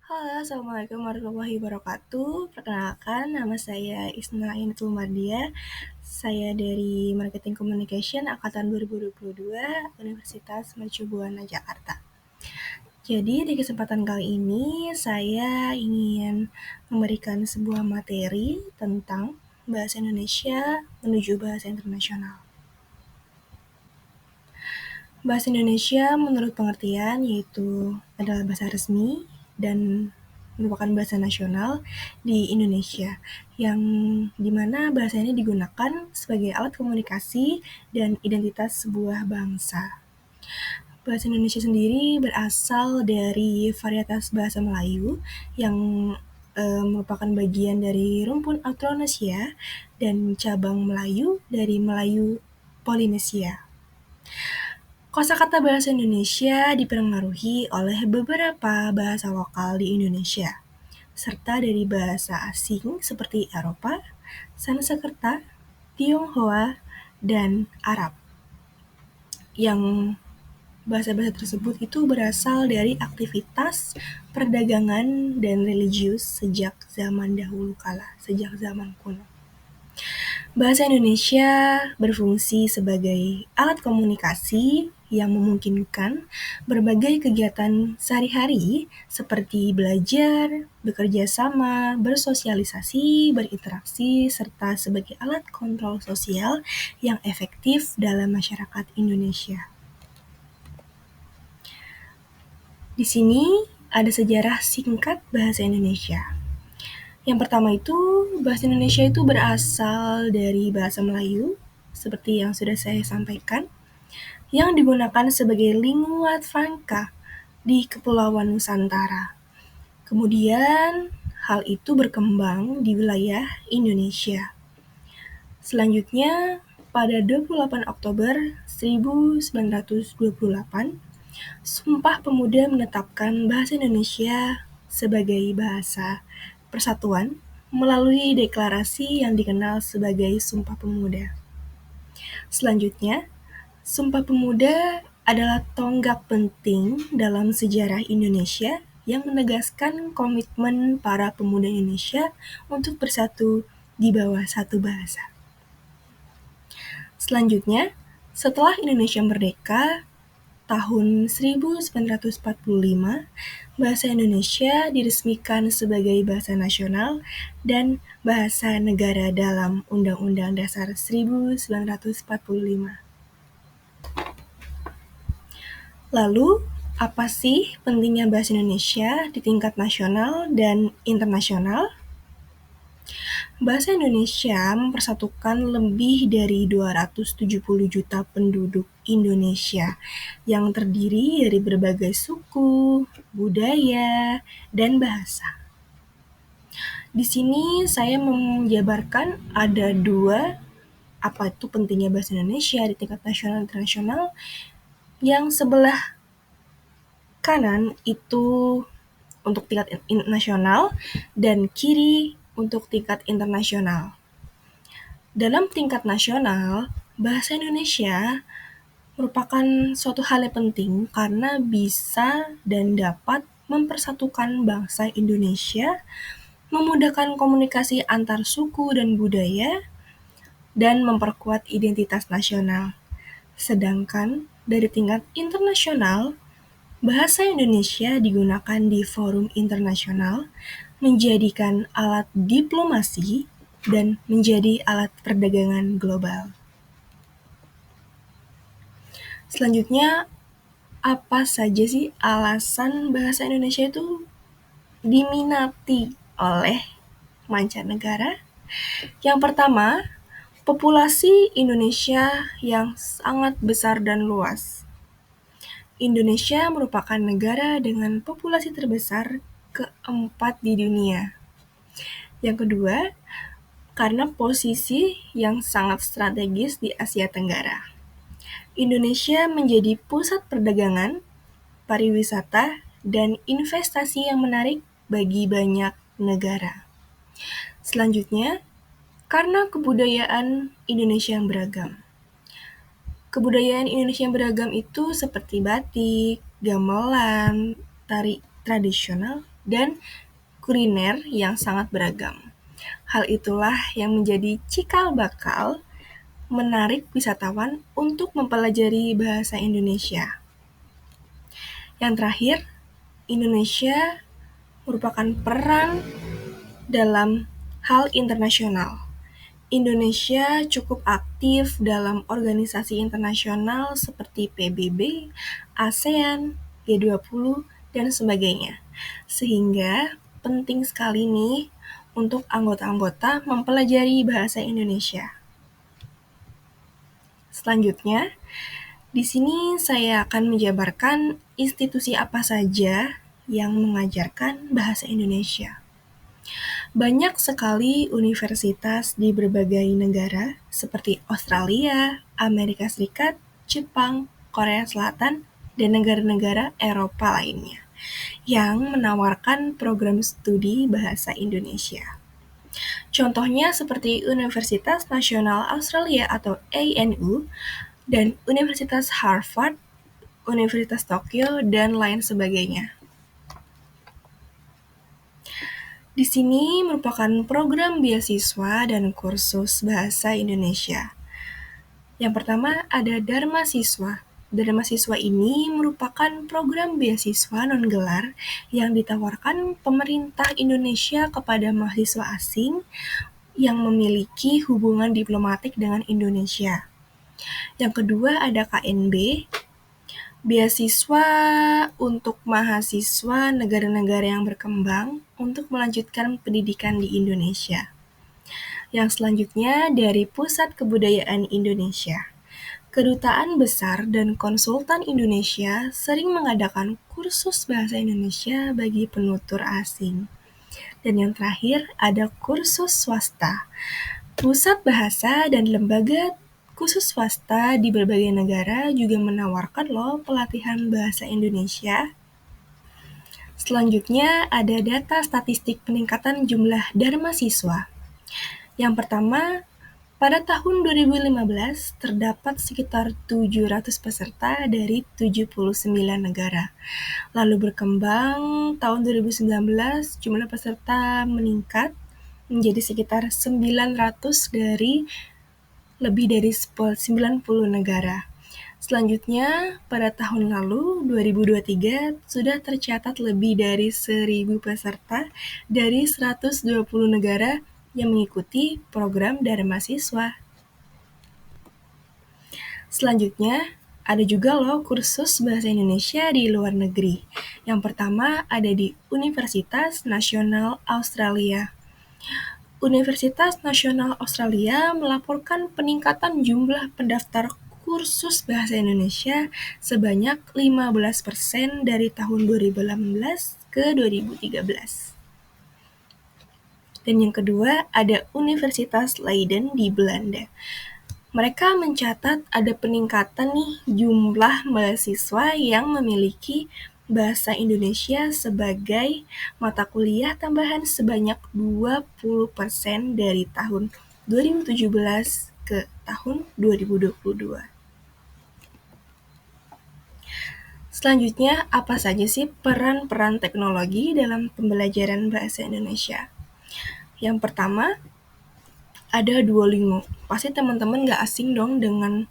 Halo, Assalamualaikum warahmatullahi wabarakatuh. Perkenalkan, nama saya Isna Inatul Mardia. Saya dari Marketing Communication Angkatan 2022, Universitas Mercubuana, Jakarta. Jadi, di kesempatan kali ini, saya ingin memberikan sebuah materi tentang bahasa Indonesia menuju bahasa internasional. Bahasa Indonesia menurut pengertian yaitu adalah bahasa resmi dan merupakan bahasa nasional di Indonesia, yang dimana bahasa ini digunakan sebagai alat komunikasi dan identitas sebuah bangsa. Bahasa Indonesia sendiri berasal dari varietas bahasa Melayu yang merupakan bagian dari rumpun Austronesia dan cabang Melayu dari Melayu Polinesia. Kosakata bahasa Indonesia dipengaruhi oleh beberapa bahasa lokal di Indonesia, serta dari bahasa asing seperti Eropa, Sanskerta, Tionghoa, dan Arab. Yang bahasa-bahasa tersebut itu berasal dari aktivitas perdagangan dan religius sejak zaman dahulu kala, sejak zaman kuno. Bahasa Indonesia berfungsi sebagai alat komunikasi yang memungkinkan berbagai kegiatan sehari-hari seperti belajar, bekerja sama, bersosialisasi, berinteraksi, serta sebagai alat kontrol sosial yang efektif dalam masyarakat Indonesia. Di sini ada sejarah singkat bahasa Indonesia. Yang pertama itu, bahasa Indonesia itu berasal dari bahasa Melayu, seperti yang sudah saya sampaikan, yang digunakan sebagai lingua franca di Kepulauan Nusantara. Kemudian, hal itu berkembang di wilayah Indonesia. Selanjutnya, pada 28 Oktober 1928, Sumpah Pemuda menetapkan bahasa Indonesia sebagai bahasa persatuan melalui deklarasi yang dikenal sebagai Sumpah Pemuda. Selanjutnya, Sumpah Pemuda adalah tonggak penting dalam sejarah Indonesia yang menegaskan komitmen para pemuda Indonesia untuk bersatu di bawah satu bahasa. Selanjutnya, setelah Indonesia merdeka, tahun 1945, bahasa Indonesia diresmikan sebagai bahasa nasional dan bahasa negara dalam Undang-Undang Dasar 1945. Lalu, apa sih pentingnya bahasa Indonesia di tingkat nasional dan internasional? Bahasa Indonesia mempersatukan lebih dari 270 juta penduduk Indonesia yang terdiri dari berbagai suku, budaya, dan bahasa. Di sini saya menjabarkan ada dua apa itu pentingnya bahasa Indonesia di tingkat nasional dan internasional. Yang sebelah kanan itu untuk tingkat nasional dan kiri untuk tingkat internasional. Dalam tingkat nasional, bahasa Indonesia merupakan suatu hal yang penting karena bisa dan dapat mempersatukan bangsa Indonesia, memudahkan komunikasi antar suku dan budaya, dan memperkuat identitas nasional. Sedangkan dari tingkat internasional, bahasa Indonesia digunakan di forum internasional, menjadikan alat diplomasi, dan menjadi alat perdagangan global. Selanjutnya, apa saja sih alasan bahasa Indonesia itu diminati oleh mancanegara? Yang pertama, populasi Indonesia yang sangat besar dan luas. Indonesia merupakan negara dengan populasi terbesar keempat di dunia. Yang kedua, karena posisi yang sangat strategis di Asia Tenggara. Indonesia menjadi pusat perdagangan, pariwisata, dan investasi yang menarik bagi banyak negara. Selanjutnya, karena kebudayaan Indonesia yang beragam. Kebudayaan Indonesia yang beragam itu seperti batik, gamelan, tari tradisional, dan kuliner yang sangat beragam. Hal itulah yang menjadi cikal bakal menarik wisatawan untuk mempelajari bahasa Indonesia. Yang terakhir, Indonesia merupakan peran dalam hal internasional. Indonesia cukup aktif dalam organisasi internasional seperti PBB, ASEAN, G20, dan sebagainya. Sehingga penting sekali nih untuk anggota-anggota mempelajari bahasa Indonesia. Selanjutnya, di sini saya akan menjabarkan institusi apa saja yang mengajarkan bahasa Indonesia. Banyak sekali universitas di berbagai negara seperti Australia, Amerika Serikat, Jepang, Korea Selatan, dan negara-negara Eropa lainnya yang menawarkan program studi bahasa Indonesia. Contohnya seperti Universitas Nasional Australia atau ANU dan Universitas Harvard, Universitas Tokyo, dan lain sebagainya. Di sini merupakan program beasiswa dan kursus bahasa Indonesia. Yang pertama ada Dharma Siswa. Dharma Siswa ini merupakan program beasiswa non-gelar yang ditawarkan pemerintah Indonesia kepada mahasiswa asing yang memiliki hubungan diplomatik dengan Indonesia. Yang kedua ada KNB, beasiswa untuk mahasiswa negara-negara yang berkembang untuk melanjutkan pendidikan di Indonesia. Yang selanjutnya dari Pusat Kebudayaan Indonesia. Kedutaan Besar dan Konsultan Indonesia sering mengadakan kursus bahasa Indonesia bagi penutur asing. Dan yang terakhir ada kursus swasta. Pusat bahasa dan lembaga khusus swasta di berbagai negara juga menawarkan pelatihan bahasa Indonesia. Selanjutnya ada data statistik peningkatan jumlah Dharma Siswa. Yang pertama, pada tahun 2015 terdapat sekitar 700 peserta dari 79 negara. Lalu berkembang tahun 2019 jumlah peserta meningkat menjadi sekitar 900 dari lebih dari 90 negara. Selanjutnya, pada tahun lalu, 2023, sudah tercatat lebih dari 1.000 peserta dari 120 negara yang mengikuti program Dharma Siswa. Selanjutnya, ada juga kursus bahasa Indonesia di luar negeri. Yang pertama ada di Universitas Nasional Australia. Universitas Nasional Australia melaporkan peningkatan jumlah pendaftar kursus bahasa Indonesia sebanyak 15% dari tahun 2018 ke 2013. Dan yang kedua ada Universitas Leiden di Belanda. Mereka mencatat ada peningkatan jumlah mahasiswa yang memiliki bahasa Indonesia sebagai mata kuliah tambahan sebanyak 20% dari tahun 2017 ke tahun 2022. Selanjutnya, apa saja sih peran-peran teknologi dalam pembelajaran bahasa Indonesia? Yang pertama, ada Duolingo. Pasti teman-teman gak asing dong dengan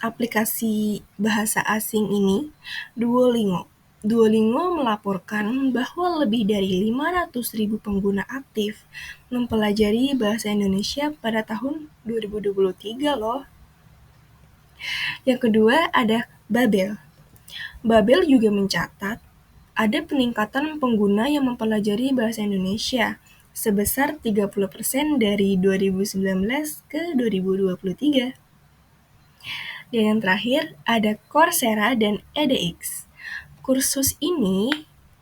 aplikasi bahasa asing ini, Duolingo. Duolingo melaporkan bahwa lebih dari 500.000 pengguna aktif mempelajari bahasa Indonesia pada tahun 2023 loh. Yang kedua ada Babel. Babel juga mencatat ada peningkatan pengguna yang mempelajari bahasa Indonesia sebesar 30% dari 2019 ke 2023. Dan yang terakhir ada Coursera dan edX. Kursus ini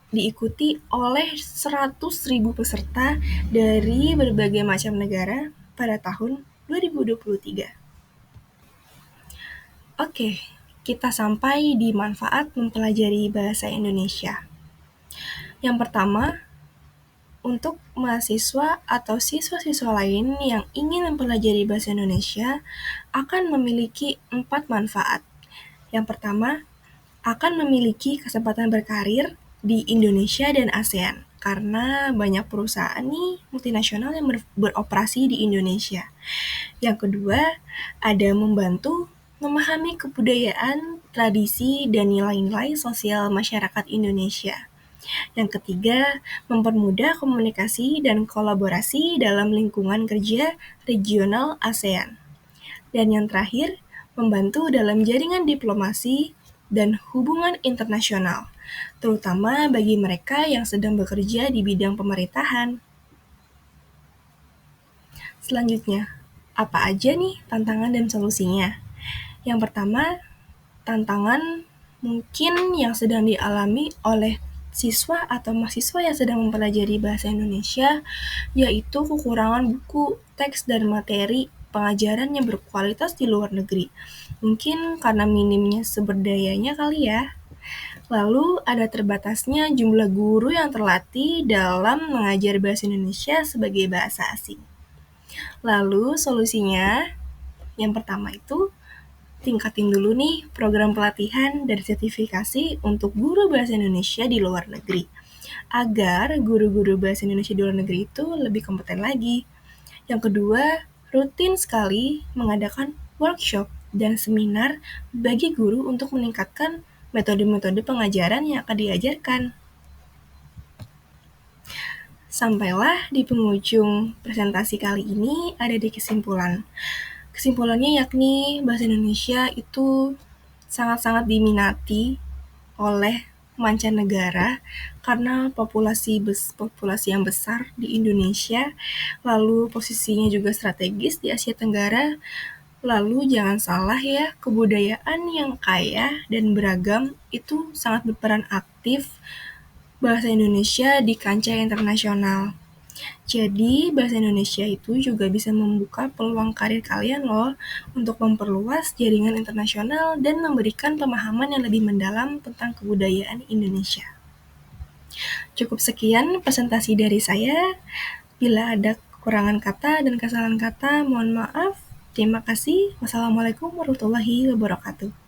diikuti oleh 100.000 peserta dari berbagai macam negara pada tahun 2023. Oke, kita sampai di manfaat mempelajari bahasa Indonesia. Yang pertama, untuk mahasiswa atau siswa-siswa lain yang ingin mempelajari bahasa Indonesia akan memiliki 4 manfaat. Yang pertama, akan memiliki kesempatan berkarir di Indonesia dan ASEAN, karena banyak perusahaan nih multinasional yang beroperasi di Indonesia. Yang kedua, ada membantu memahami kebudayaan, tradisi, dan nilai-nilai sosial masyarakat Indonesia. Yang ketiga, mempermudah komunikasi dan kolaborasi dalam lingkungan kerja regional ASEAN. Dan yang terakhir, membantu dalam jaringan diplomasi dan hubungan internasional, terutama bagi mereka yang sedang bekerja di bidang pemerintahan. Selanjutnya, apa aja nih tantangan dan solusinya? Yang pertama, tantangan mungkin yang sedang dialami oleh siswa atau mahasiswa yang sedang mempelajari bahasa Indonesia, yaitu kekurangan buku, teks, dan materi pengajaran yang berkualitas di luar negeri. Mungkin karena minimnya sumber dayanya kali ya. Lalu ada terbatasnya jumlah guru yang terlatih dalam mengajar bahasa Indonesia sebagai bahasa asing. Lalu solusinya, yang pertama itu tingkatin dulu nih program pelatihan dan sertifikasi untuk guru bahasa Indonesia di luar negeri, agar guru-guru bahasa Indonesia di luar negeri itu lebih kompeten lagi. Yang kedua, rutin sekali mengadakan workshop dan seminar bagi guru untuk meningkatkan metode-metode pengajaran yang akan diajarkan. Sampailah di penghujung presentasi kali ini ada di kesimpulan. Kesimpulannya yakni bahasa Indonesia itu sangat-sangat diminati oleh mancanegara karena populasi yang besar di Indonesia, lalu posisinya juga strategis di Asia Tenggara. Lalu jangan salah ya, kebudayaan yang kaya dan beragam itu sangat berperan aktif bahasa Indonesia di kancah internasional. Jadi, bahasa Indonesia itu juga bisa membuka peluang karir kalian loh untuk memperluas jaringan internasional dan memberikan pemahaman yang lebih mendalam tentang kebudayaan Indonesia. Cukup sekian presentasi dari saya. Bila ada kekurangan kata dan kesalahan kata, mohon maaf. Terima kasih. Wassalamualaikum warahmatullahi wabarakatuh.